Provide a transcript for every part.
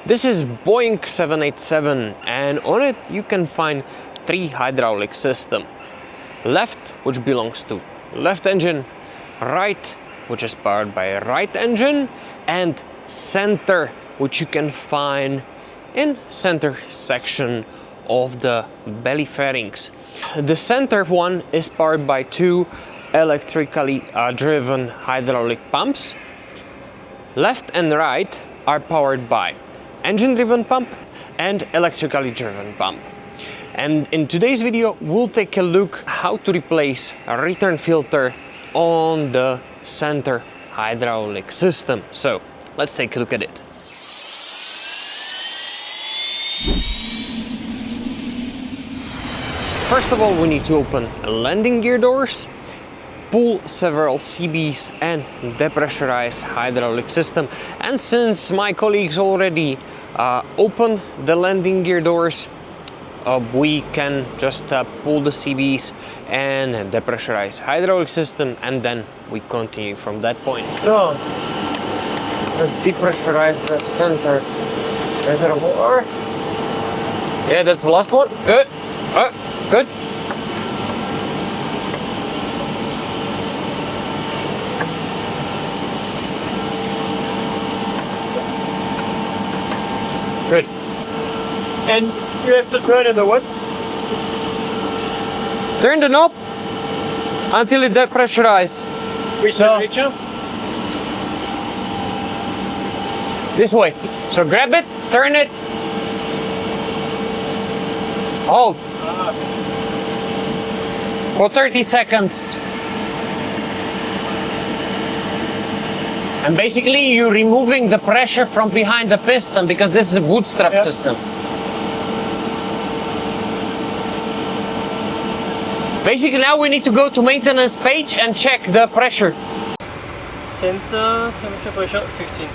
This is Boeing 787 and on it you can find three hydraulic systems. Left, which belongs to left engine, right, which is powered by right engine, and center, which you can find in center section of the belly fairings. The center one is powered by two electrically driven hydraulic pumps. Left and right are powered by engine driven pump and electrically driven pump. And in today's video we'll take a look how to replace a return filter on the center hydraulic system. So let's take a look at it. First of all, we need to open landing gear doors, pull several CBs and depressurize hydraulic system. And since my colleagues already opened the landing gear doors, we can just pull the CBs and depressurize hydraulic system, and then we continue from that point. So let's depressurize the center reservoir. Yeah, that's the last one. Good. Good. Good. And you have to turn the what? Turn the knob until it depressurizes. Which direction? This way. So grab it, turn it, hold for 30 seconds. And basically you're removing the pressure from behind the piston because this is a bootstrap system. Basically now we need to go to maintenance page and check the pressure. Center temperature pressure 15.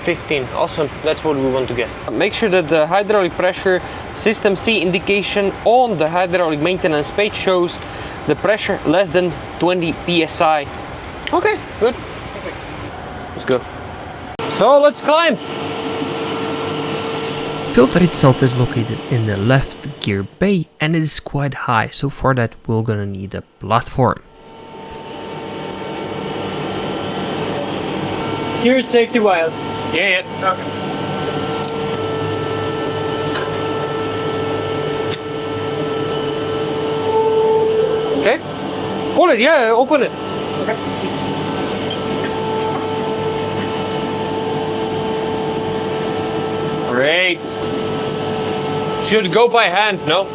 15, awesome, that's what we want to get. Make sure that the hydraulic pressure system C indication on the hydraulic maintenance page shows the pressure less than 20 psi. Okay, good. Perfect. Let's go. So let's climb. Filter itself is located in the left gear bay and it is quite high, so for that we're gonna need a platform. Here it's safety wire. Yeah. Okay. Okay. Pull it, yeah, open it. Okay. Great. Should go by hand, no?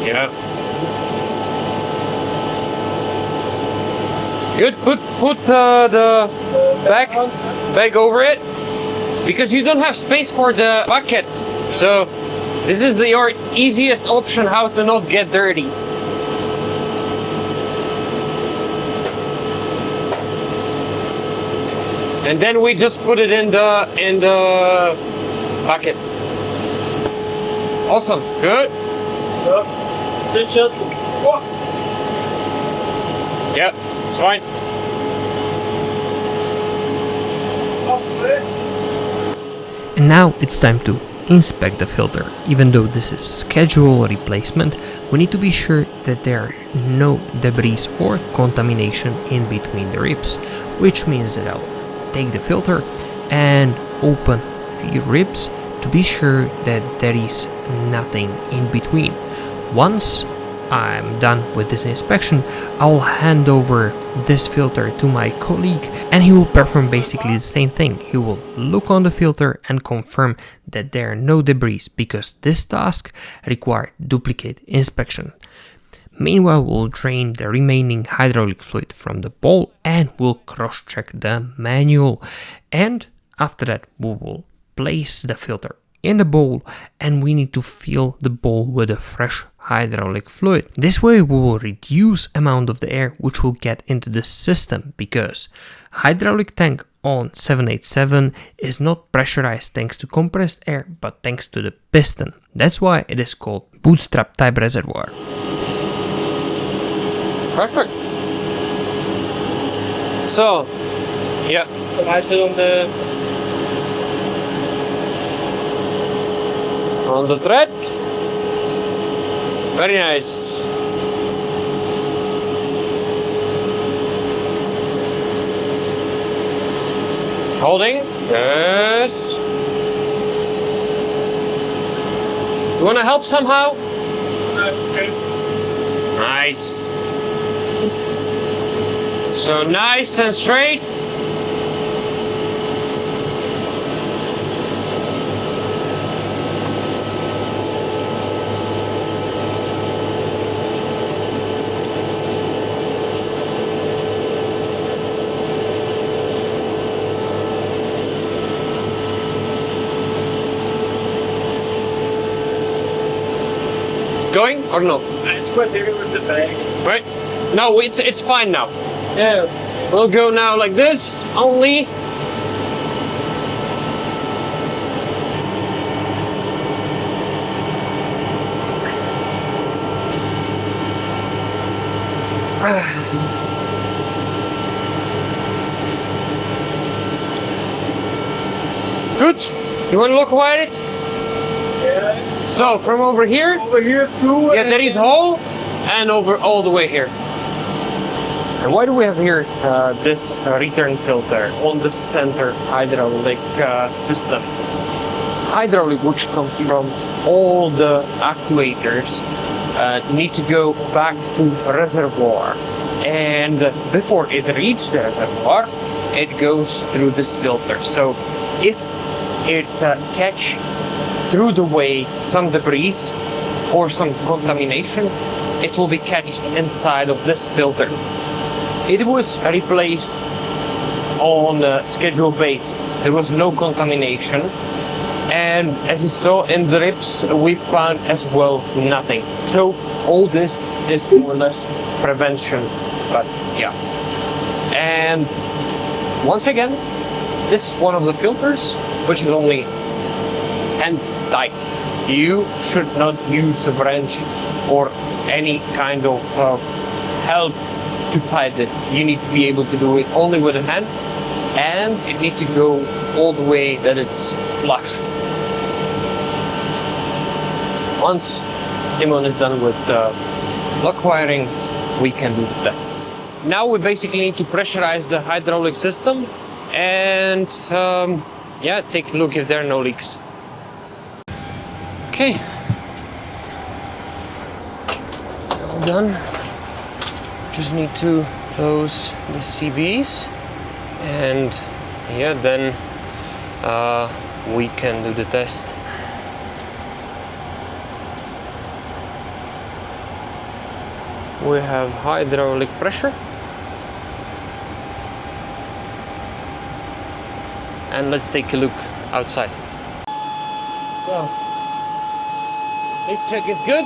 Yeah. Good. Put the bag over it, because you don't have space for the bucket. So this is your easiest option how to not get dirty. And then we just put it in the bucket. Awesome. Good. It's just. Oh. Yeah, it's fine. And now it's time to inspect the filter. Even though this is schedule replacement, we need to be sure that there are no debris or contamination in between the ribs, which means that I'll take the filter and open few ribs to be sure that there is nothing in between. Once I'm done with this inspection, I'll hand over this filter to my colleague and he will perform basically the same thing. He will look on the filter and confirm that there are no debris, because this task requires duplicate inspection. Meanwhile, we'll drain the remaining hydraulic fluid from the bowl and we'll cross-check the manual. And after that, we will place the filter in the bowl and we need to fill the bowl with a fresh hydraulic fluid. This way we will reduce amount of the air which will get into the system, because hydraulic tank on 787 is not pressurized thanks to compressed air but thanks to the piston. That's why it is called bootstrap type reservoir. Perfect. So, yeah. Light it On the thread. Very nice. Holding. Yes. You wanna help somehow? Okay. Nice. So nice and straight. Going or no? It's quite heavy with the bag. Right? No, it's fine now. Yeah. We'll go now like this only. Good. You want to look at it? Yeah. So from over here, Over here through. yeah, there is a hole, and over all the way here. And why do we have here this return filter on the center hydraulic system? Hydraulic, which comes from all the actuators, need to go back to reservoir, and before it reaches the reservoir, it goes through this filter. So if it catch through the way some debris or some contamination, it will be catched inside of this filter. It was replaced on a schedule base. There was no contamination, and as you saw in the rips, we found as well nothing. So all this is more or less prevention, but yeah. And once again, this is one of the filters which is only hand tight. You should not use a wrench or any kind of help to tighten it. You need to be able to do it only with a hand, and it needs to go all the way that it's flush. Once Timon is done with lock wiring, we can do the test. Now we basically need to pressurize the hydraulic system and yeah, take a look if there are no leaks. Okay, all done. Just need to close the CBs, and yeah, then we can do the test. We have hydraulic pressure, and let's take a look outside. So, this check is good.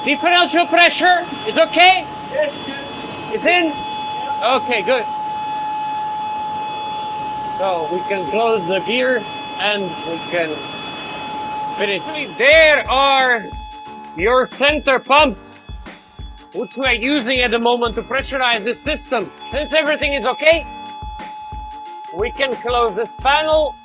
Differential pressure is okay? Yes. It's in? Okay, good. So we can close the gear and we can finish. There are your center pumps, which we are using at the moment to pressurize the system. Since everything is okay, we can close this panel.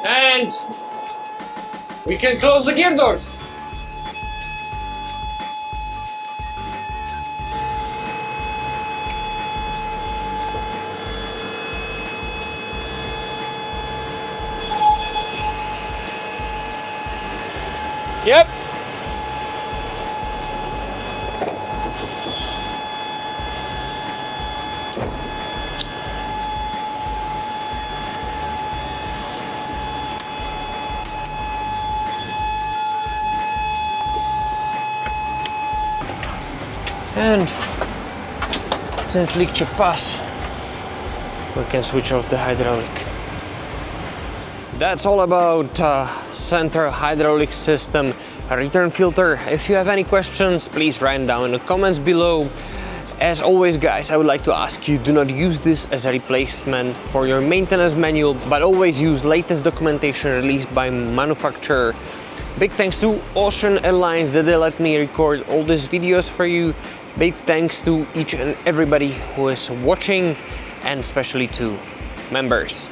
And we can close the gear doors. Yep. And since leak check pass, we can switch off the hydraulic. That's all about center hydraulic system return filter. If you have any questions, please write down in the comments below. As always guys, I would like to ask you, do not use this as a replacement for your maintenance manual, but always use latest documentation released by manufacturer. Big thanks to Austrian Airlines that they let me record all these videos for you. Big thanks to each and everybody who is watching, and especially to members.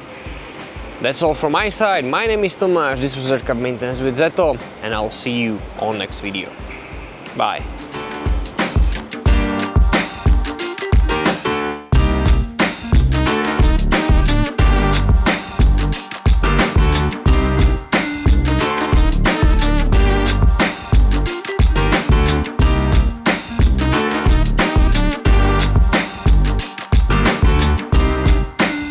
That's all from my side. My name is Tomáš, this was Aircraft Maintenance with Zeto, and I'll see you on next video. Bye.